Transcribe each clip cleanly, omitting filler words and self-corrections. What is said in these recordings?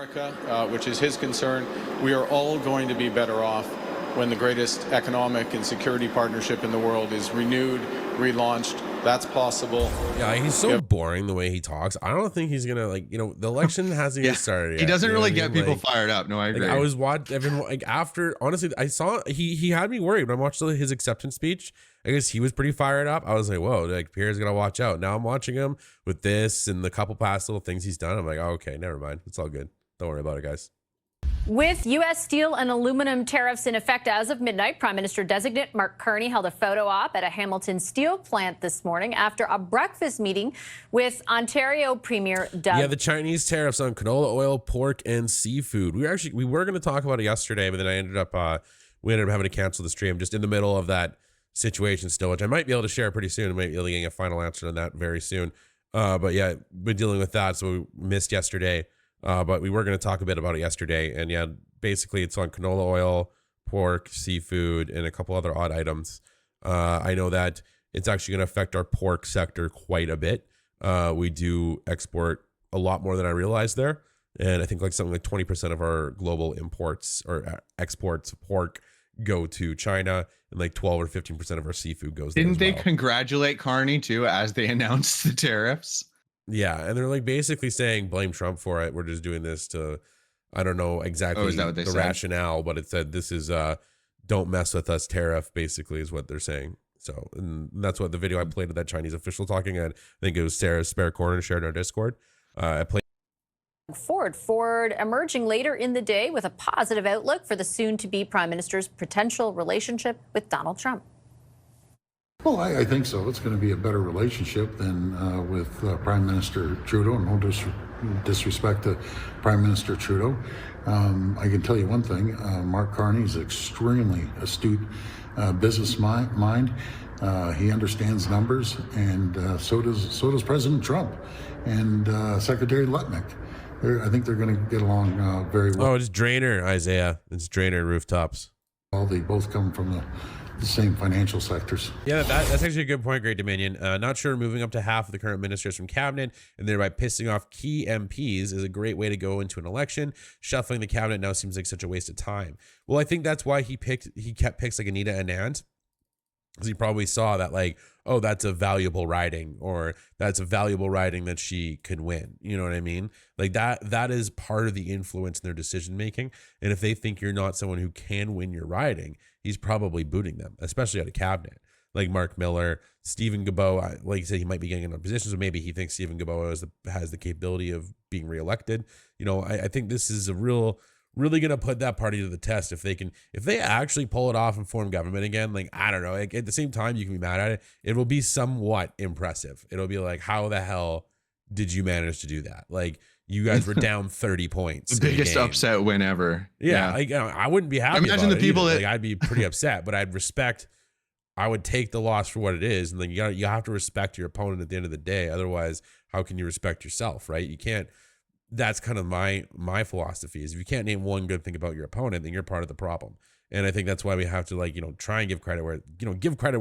America, which is his concern. We are all going to be better off when the greatest economic and security partnership in the world is renewed, relaunched. That's possible. Yeah, he's so boring the way he talks. I don't think he's gonna, like, you know, the election hasn't even started yet. He doesn't really get people like, fired up. No, I agree. Like, I was watching everyone, like, after, honestly, I saw he had me worried when I watched his acceptance speech. I guess he was pretty fired up. I was like, whoa, like, Pierre's gonna watch out. Now I'm watching him with this and the couple past little things he's done. I'm like, oh, okay, never mind. It's all good. Don't worry about it, guys. With U.S. steel and aluminum tariffs in effect as of midnight, Prime Minister-designate Mark Carney held a photo op at a Hamilton steel plant this morning after a breakfast meeting with Ontario Premier Doug. Yeah, the Chinese tariffs on canola oil, pork, and seafood. We were going to talk about it yesterday, but then we ended up having to cancel the stream just in the middle of that situation still, which I might be able to share pretty soon. I might be able to get a final answer on that very soon. But yeah, been dealing with that, so we missed yesterday. But we were going to talk a bit about it yesterday. And yeah, basically it's on canola oil, pork, seafood, and a couple other odd items. I know that it's actually going to affect our pork sector quite a bit. We do export a lot more than I realized there. And I think like something like 20% of our global imports or exports of pork go to China, and like 12 or 15% of our seafood goes there. Didn't they congratulate Carney too as they announced the tariffs? Yeah, and they're like basically saying blame Trump for it. We're just doing this to, I don't know exactly the rationale, but it said this is don't mess with us tariff, basically is what they're saying. So, and that's what the video I played of that Chinese official talking, and I think it was Sarah's spare corner shared in our Discord. I played Ford emerging later in the day with a positive outlook for the soon-to-be Prime Minister's potential relationship with Donald Trump. Well, I think so. It's going to be a better relationship than with Prime Minister Trudeau, and no disrespect to Prime Minister Trudeau. I can tell you one thing, Mark Carney is extremely astute business mind. He understands numbers, and so does President Trump and Secretary Lutnick. I think they're going to get along very well. Oh, it's Drainer, Isaiah. It's Drainer rooftops. Well, they both come from the same financial sectors. Yeah, that's actually a good point, Great Dominion. Not sure moving up to half of the current ministers from cabinet and thereby pissing off key MPs is a great way to go into an election. Shuffling the cabinet now seems like such a waste of time. Well, I think that's why he kept picks like Anita Anand, because he probably saw that, like, oh, that's a valuable riding, or that's a valuable riding that she can win. You know what I mean? Like that is part of the influence in their decision making. And if they think you're not someone who can win your riding, he's probably booting them, especially out of cabinet. Like Mark Miller, Stephen Guilbeault, like you said, he might be getting into positions, so maybe he thinks Stephen Guilbeault has the capability of being reelected. You know, I think this is a really going to put that party to the test if they actually pull it off and form government again. Like, I don't know, like, at the same time, you can be mad at it. It will be somewhat impressive. It'll be like, how the hell did you manage to do that? Like, you guys were down 30 points. The biggest upset win ever. Yeah. Like, I wouldn't be happy. Imagine the people that, like, I'd be pretty upset, but I would take the loss for what it is. And then you have to respect your opponent at the end of the day. Otherwise, how can you respect yourself? Right. You can't. That's kind of my philosophy is if you can't name one good thing about your opponent, then you're part of the problem. And I think that's why we have to, like, you know, try and give credit where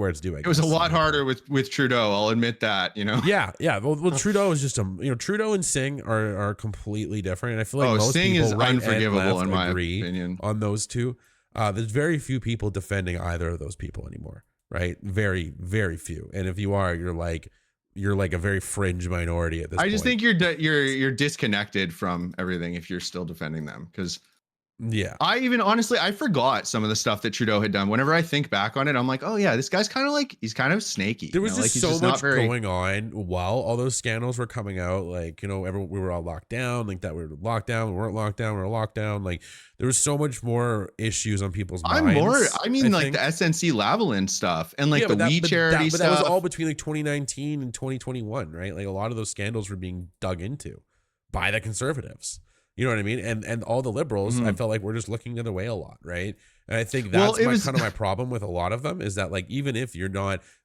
it's due. It was a lot harder with Trudeau. I'll admit that, you know? Yeah. Well, Trudeau is just Trudeau and Singh are completely different. And I feel like most Singh people is unforgivable in my opinion on those two. There's very few people defending either of those people anymore, right? Very, very few. And if you are, you're like a very fringe minority at this point. I just think you're disconnected from everything if you're still defending them, because I forgot some of the stuff that Trudeau had done. Whenever I think back on it, I'm like, oh yeah, this guy's kind of snaky. There was just so much going on while all those scandals were coming out. Like, you know, we were all locked down, like that we were locked down, we weren't locked down, we were locked down. Like, there was so much more issues on people's minds. I mean, the SNC Lavalin stuff and like the We Charity stuff. But that was all between like 2019 and 2021, right? Like, a lot of those scandals were being dug into by the Conservatives. You know what I mean? And all the liberals, I felt like we're just looking the other way a lot, right? And I think that's kind of my problem with a lot of them is that like, even if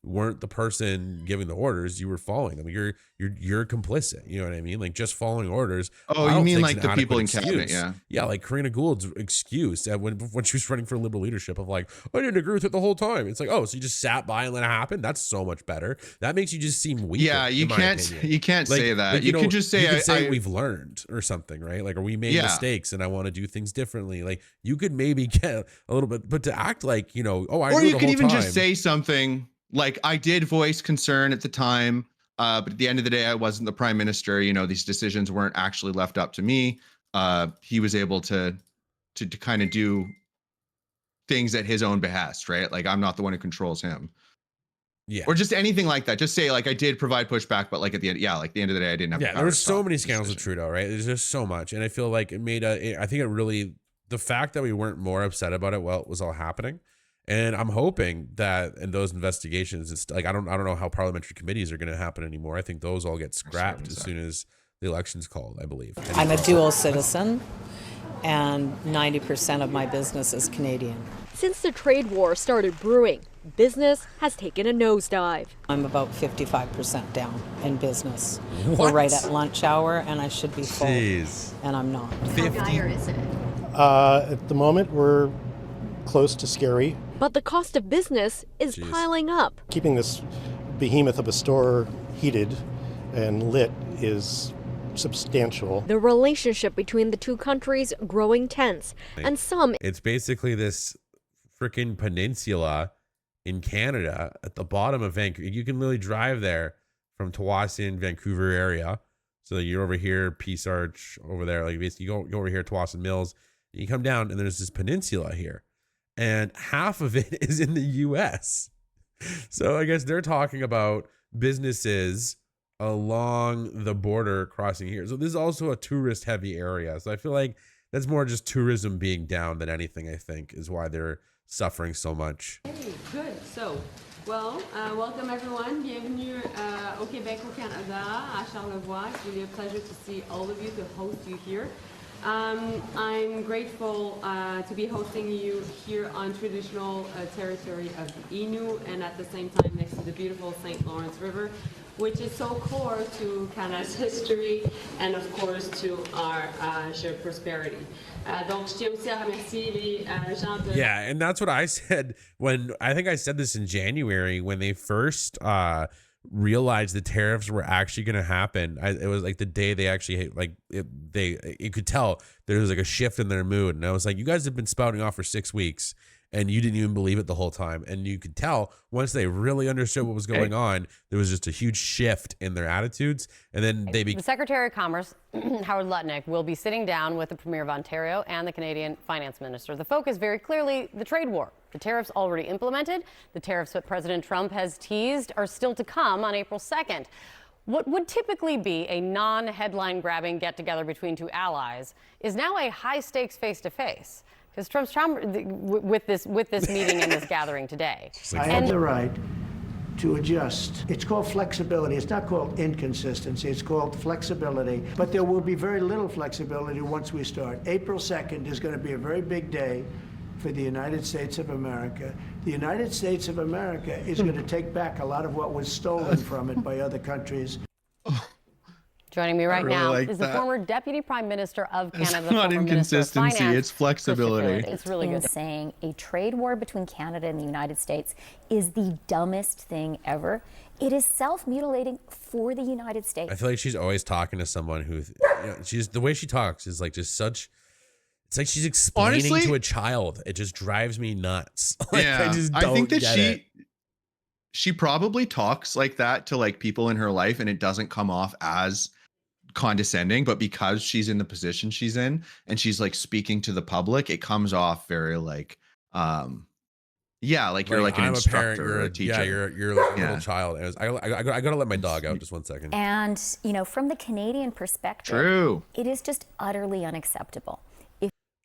weren't the person giving the orders, you were following them. You're complicit. You know what I mean? Like just following orders. Oh, you mean like the people in cabinet? Yeah. Yeah. Like Karina Gould's excuse when she was running for liberal leadership of like, I didn't agree with it the whole time. It's like, oh, so you just sat by and let it happen. That's so much better. That makes you just seem weak. Yeah. You can't say that. Like, you could just say, we've learned or something, right? Like, or we made mistakes and I want to do things differently. Like you could maybe get a little bit, but to act like, or you could even just say something like, I did voice concern at the time, but at the end of the day, I wasn't the prime minister. These decisions weren't actually left up to me. He was able to kind of do things at his own behest, right? Like I'm not the one who controls him. Yeah. Or just anything like that. Just say like, I did provide pushback, but like at the end, like the end of the day, I didn't have. Yeah, there were so many scandals with Trudeau, right? There's just so much, and I feel like it made I think it really, the fact that we weren't more upset about it while it was all happening, and I'm hoping that in those investigations, it's like I don't know how parliamentary committees are going to happen anymore. I think those all get scrapped as soon as the election's called, I believe. I'm a dual citizen, and 90% of my business is Canadian. Since the trade war started brewing, business has taken a nosedive. I'm about 55% down in business. What? We're right at lunch hour, and I should be full, Jeez. And I'm not. How dire is it? At the moment, we're close to scary. But the cost of business is piling up. Keeping this behemoth of a store heated and lit is substantial. The relationship between the two countries growing tense, and some... It's basically this freaking peninsula in Canada at the bottom of Vancouver. You can literally drive there from Tawasin, Vancouver area. So you're over here, Peace Arch over there. Like basically you go over here, Tawasin Mills. You come down and there's this peninsula here. And half of it is in the US. So I guess they're talking about businesses along the border crossing here. So this is also a tourist heavy area. So I feel like that's more just tourism being down than anything, I think, is why they're suffering so much. Hey, good. So, welcome everyone. Bienvenue au Québec, au Canada, à Charlevoix. It's really a pleasure to see all of you, to host you here. I'm grateful to be hosting you here on traditional territory of the Innu, and at the same time next to the beautiful St. Lawrence River, which is so core to Canada's history and of course to our shared prosperity. Yeah, and that's what I said when, I think I said this in January when they first realized the tariffs were actually going to happen. It was like the day they actually you could tell there was like a shift in their mood, and I was like, you guys have been spouting off for 6 weeks and you didn't even believe it the whole time. And you could tell once they really understood what was going on, there was just a huge shift in their attitudes. And then the Secretary of Commerce, Howard Lutnick, will be sitting down with the Premier of Ontario and the Canadian Finance Minister. The focus very clearly the trade war. The tariffs already implemented. The tariffs that President Trump has teased are still to come on April 2nd. What would typically be a non-headline grabbing get-together between two allies is now a high-stakes face-to-face. Because Trump's with this meeting and this gathering today. I have the right to adjust. It's called flexibility. It's not called inconsistency. It's called flexibility. But there will be very little flexibility once we start. April 2nd is going to be a very big day for the United States of America. The United States of America is going to take back a lot of what was stolen from it by other countries. Joining me right now is the former Deputy Prime Minister of Canada. It's not inconsistency, it's flexibility. It's really good. Saying a trade war between Canada and the United States is the dumbest thing ever. It is self-mutilating for the United States. I feel like she's always talking to someone who, she's, the way she talks is like just such, it's like she's explaining to a child. It just drives me nuts. Like, yeah, I think that she probably talks like that to like people in her life, and it doesn't come off as condescending, but because she's in the position she's in and she's like speaking to the public, it comes off very like like you're like an instructor or a teacher. Yeah, you're like a little child. I gotta let my dog out just 1 second. And from the Canadian perspective, it is just utterly unacceptable.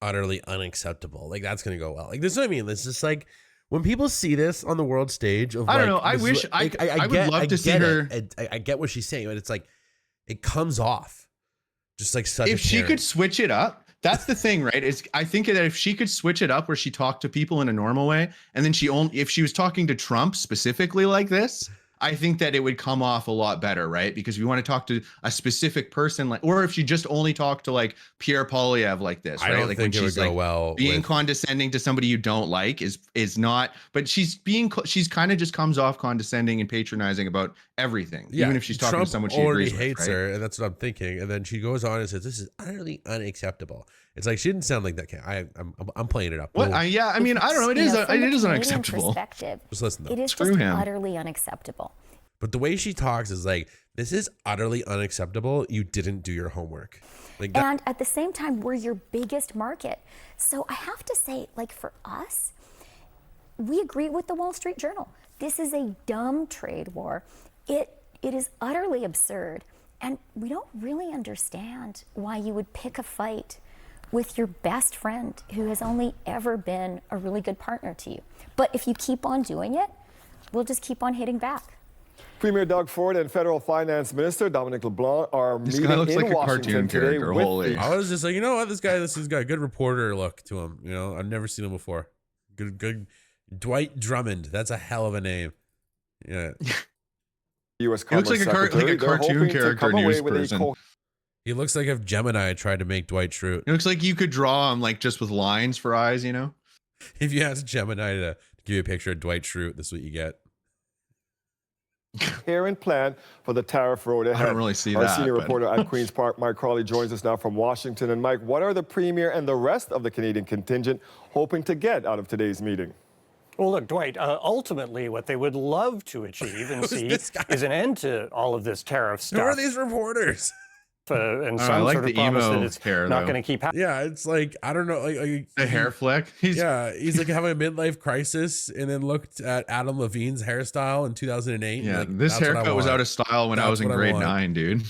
Utterly unacceptable. Like that's gonna go well. Like this is what I mean. This is like when people see this on the world stage of, I don't know. I wish I would love to see her. I get what she's saying, but it's like it comes off just like such. If she could switch it up, That's the thing, right? I think that if she could switch it up where she talked to people in a normal way, and then if she was talking to Trump specifically like this, I think that it would come off a lot better, right? Because we want to talk to a specific person, like, or if she just only talked to like Pierre Poilievre like this, right? I don't like think when it she's would go like well being with... condescending to somebody you don't like is not, but she's kind of just comes off condescending and patronizing about everything, even if she's talking Trump to someone she already agrees hates with, right? her, and that's what I'm thinking. And then she goes on and says, "This is utterly unacceptable." It's like she didn't sound like that. I'm playing it up. What? I mean, I don't know. It is unacceptable. Just listen, though. It is just utterly unacceptable. But the way she talks is like, this is utterly unacceptable. You didn't do your homework. Like that. And at the same time, we're your biggest market. So I have to say, like, for us, we agree with the Wall Street Journal. This is a dumb trade war. It is utterly absurd. And we don't really understand why you would pick a fight with your best friend who has only ever been a really good partner to you. But if you keep on doing it, we'll just keep on hitting back. Premier Doug Ford and Federal Finance Minister Dominic LeBlanc are meeting in Washington today. I was just like, you know what, this has got a good reporter look to him. You know, I've never seen him before. Good. Dwight Drummond. That's a hell of a name. Yeah. U.S. He looks like a cartoon character news person. He looks like if Gemini tried to make Dwight Schrute. It looks like you could draw him like just with lines for eyes, you know? If you ask Gemini to give you a picture of Dwight Schrute, this is what you get. Here and plan for the tariff road ahead. I don't really see Our that. senior reporter at Queen's Park, Mike Crawley, joins us now from Washington. And Mike, what are the premier and the rest of the Canadian contingent hoping to get out of today's meeting? Well, look, Dwight, ultimately what they would love to achieve and see is an end to all of this tariff stuff. Who are these reporters? And some like sort of promise that it's not going to keep happening. Yeah, it's like, I don't know. Like a hair flick. He's like having a midlife crisis and then looked at Adam Levine's hairstyle in 2008. Yeah, like, this haircut was out of style when I was in grade 9, dude.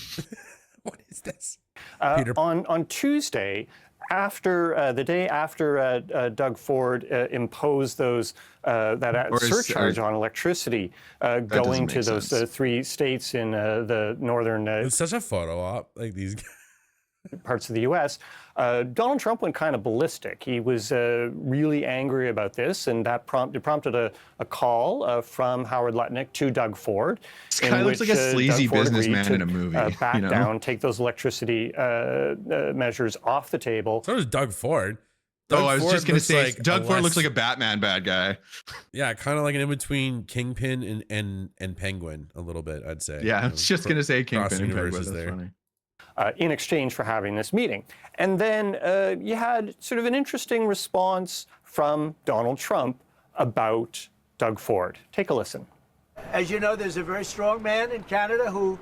What is this? On Tuesday, after the day after Doug Ford imposed that surcharge on electricity going to those 3 states in the northern it's such a photo op, like these parts of the U.S., Donald Trump went kind of ballistic. He was really angry about this, and that prompted a call from Howard Lutnick to Doug Ford. This guy looks like a sleazy businessman in a movie. Back down, take those electricity measures off the table. So does Doug Ford. I was just going to say, Doug Ford looks like a Batman bad guy. Yeah, kind of like an in-between Kingpin and Penguin a little bit, I'd say. Yeah, I was just going to say Kingpin and Penguin. That's there. Funny. In exchange for having this meeting. And then you had sort of an interesting response from Donald Trump about Doug Ford. Take a listen. As you know, there's a very strong man in Canada who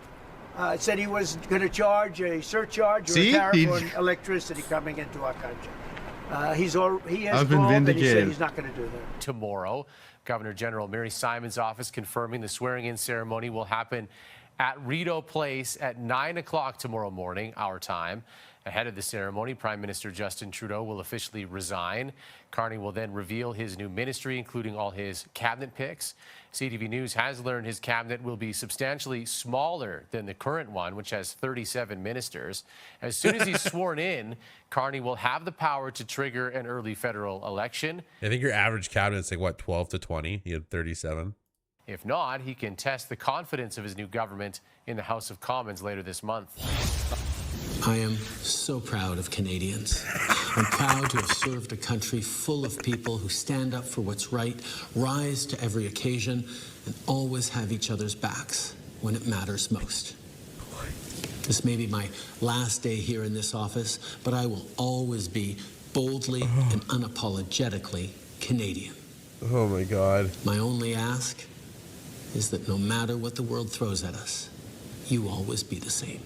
said he was going to charge a surcharge or a tariff on electricity coming into our country. He has called and he said he's not going to do that. Tomorrow, Governor General Mary Simon's office confirming the swearing-in ceremony will happen at Rideau Place at 9 o'clock tomorrow morning, our time. Ahead of the ceremony, Prime Minister Justin Trudeau will officially resign. Carney will then reveal his new ministry, including all his cabinet picks. CTV News has learned his cabinet will be substantially smaller than the current one, which has 37 ministers. As soon as he's sworn in, Carney will have the power to trigger an early federal election. I think your average cabinet's like, what, 12 to 20? He had 37. If not, he can test the confidence of his new government in the House of Commons later this month. I am so proud of Canadians. I'm proud to have served a country full of people who stand up for what's right, rise to every occasion, and always have each other's backs when it matters most. This may be my last day here in this office, but I will always be boldly and unapologetically Canadian. Oh my God. My only ask is that no matter what the world throws at us, you always be the same.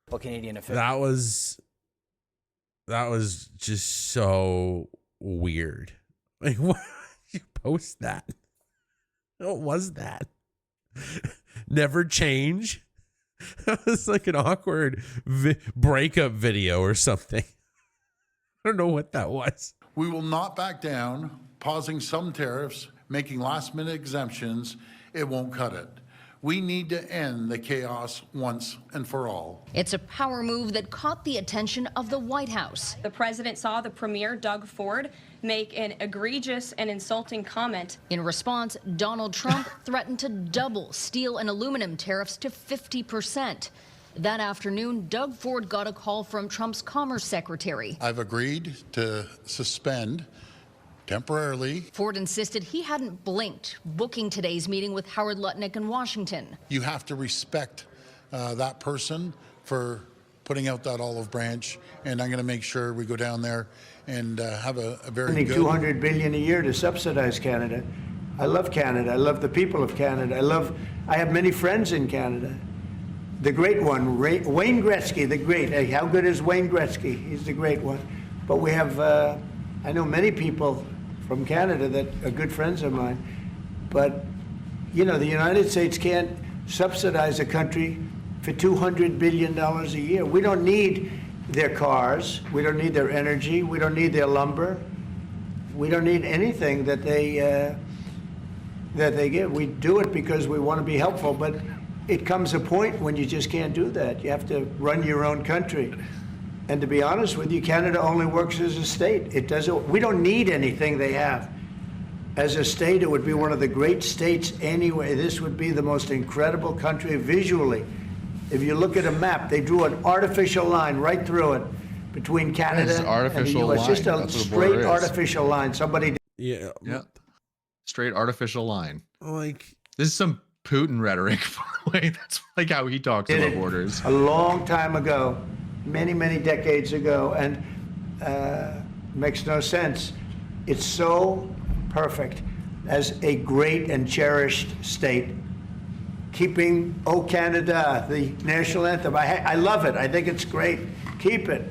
Canadian official. That was just so weird. Like, why did you post that? What was that? Never change? That was like an awkward breakup video or something. I don't know what that was. We will not back down, pausing some tariffs, making last-minute exemptions. It won't cut it. We need to end the chaos once and for all. It's a power move that caught the attention of the White House. The president saw the premier, Doug Ford, make an egregious and insulting comment. In response, Donald Trump threatened to double steel and aluminum tariffs to 50%. That afternoon, Doug Ford got a call from Trump's Commerce Secretary. I've agreed to suspend temporarily. Ford insisted he hadn't blinked, booking today's meeting with Howard Lutnick in Washington. You have to respect that person for putting out that olive branch, and I'm going to make sure we go down there and have a very good... $200 billion a year to subsidize Canada. I love Canada. I love the people of Canada. I have many friends in Canada. The great one, Wayne Gretzky, the great. Hey, how good is Wayne Gretzky? He's the great one. But we have, I know many people from Canada that are good friends of mine. But, you know, the United States can't subsidize a country for $200 billion a year. We don't need their cars. We don't need their energy. We don't need their lumber. We don't need anything that they give. We do it because we want to be helpful, but it comes a point when you just can't do that. You have to run your own country. And to be honest with you, Canada only works as a state. It doesn't. We don't need anything they have. As a state, it would be one of the great states anyway. This would be the most incredible country visually. If you look at a map, they drew an artificial line right through it between Canada and the U.S. Just a straight artificial line. Somebody. Yeah. Straight artificial line. Like, this is some Putin rhetoric. That's like how he talks about borders. A long time ago, many decades ago, and makes no sense. It's so perfect as a great and cherished state. Keeping "O Canada," the national anthem. I love it. I think it's great. Keep it.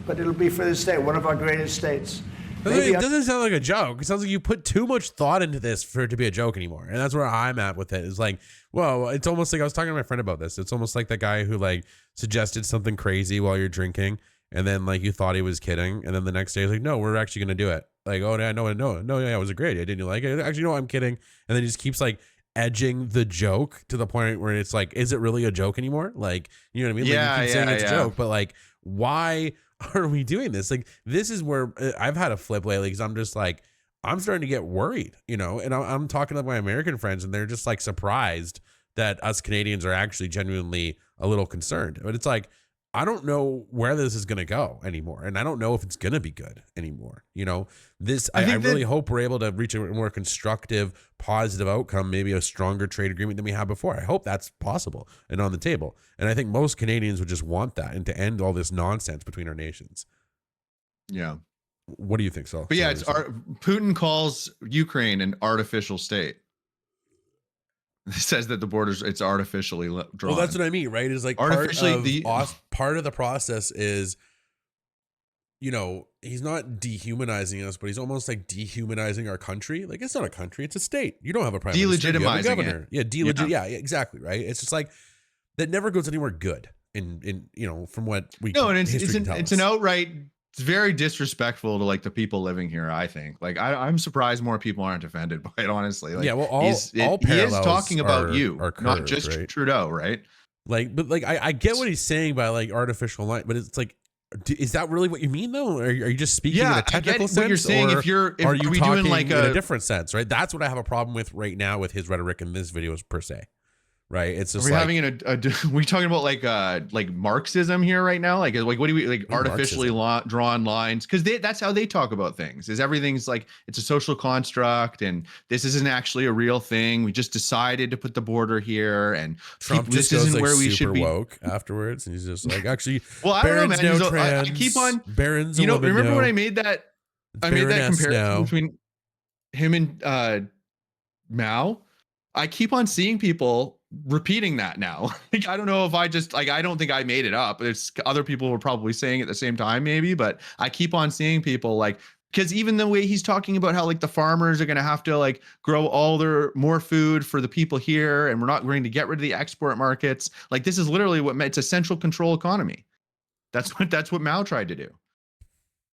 But it'll be for the state, one of our greatest states. It doesn't sound like a joke. It sounds like you put too much thought into this for it to be a joke anymore. And that's where I'm at with it. It's like, well, it's almost like I was talking to my friend about this. It's almost like that guy who like suggested something crazy while you're drinking. And then like you thought he was kidding. And then the next day he's like, no, we're actually going to do it. Like, oh, yeah, no, yeah, it was a great idea. Didn't you like it? Actually, no, I'm kidding. And then he just keeps like edging the joke to the point where it's like, is it really a joke anymore? Like, you know what I mean? Like, you keep saying it's a joke, but like, why are we doing this? Like, this is where I've had a flip lately because I'm just like, I'm starting to get worried, you know, and I'm talking to my American friends and they're just like surprised that us Canadians are actually genuinely a little concerned. But it's like, I don't know where this is going to go anymore. And I don't know if it's going to be good anymore. You know, I really hope we're able to reach a more constructive, positive outcome, maybe a stronger trade agreement than we had before. I hope that's possible and on the table. And I think most Canadians would just want that and to end all this nonsense between our nations. Yeah. What do you think, Saul? But yeah, Putin calls Ukraine an artificial state. It says that the borders, it's artificially drawn. Well, that's what I mean, right? Is like artificially part of the process is, you know, he's not dehumanizing us, but he's almost like dehumanizing our country. Like, it's not a country, it's a state. You don't have a prime minister, you have a governor. Yeah, exactly, right? It's just like that never goes anywhere good in you know, from what we and it's an outright. It's very disrespectful to like the people living here. I think like I'm surprised more people aren't offended by it. Honestly, like, yeah. Well, he is talking about you, not just right? Trudeau, right? Like, but like I get what he's saying by like artificial light, but it's like, is that really what you mean though? Are you just speaking in a technical sense? What you're saying, or are you talking doing like in a different sense, right? That's what I have a problem with right now with his rhetoric in this video per se. Right, it's just having we talking about like Marxism here right now, like what do we like artificially drawn lines, because that's how they talk about things, is everything's like it's a social construct and this isn't actually a real thing. We just decided to put the border here, and Trump just this isn't like where we super should be woke afterwards, and he's just like, actually, well, I don't know, man. I keep on Barron's. You know, remember when I made that comparison between him and Mao? I keep on seeing people repeating that now. Like, I don't know if I don't think I made it up. It's other people were probably saying it at the same time maybe, but I keep on seeing people like, because even the way he's talking about how like the farmers are going to have to like grow all their more food for the people here, and we're not going to get rid of the export markets. Like, this is literally it's a central control economy. That's what Mao tried to do.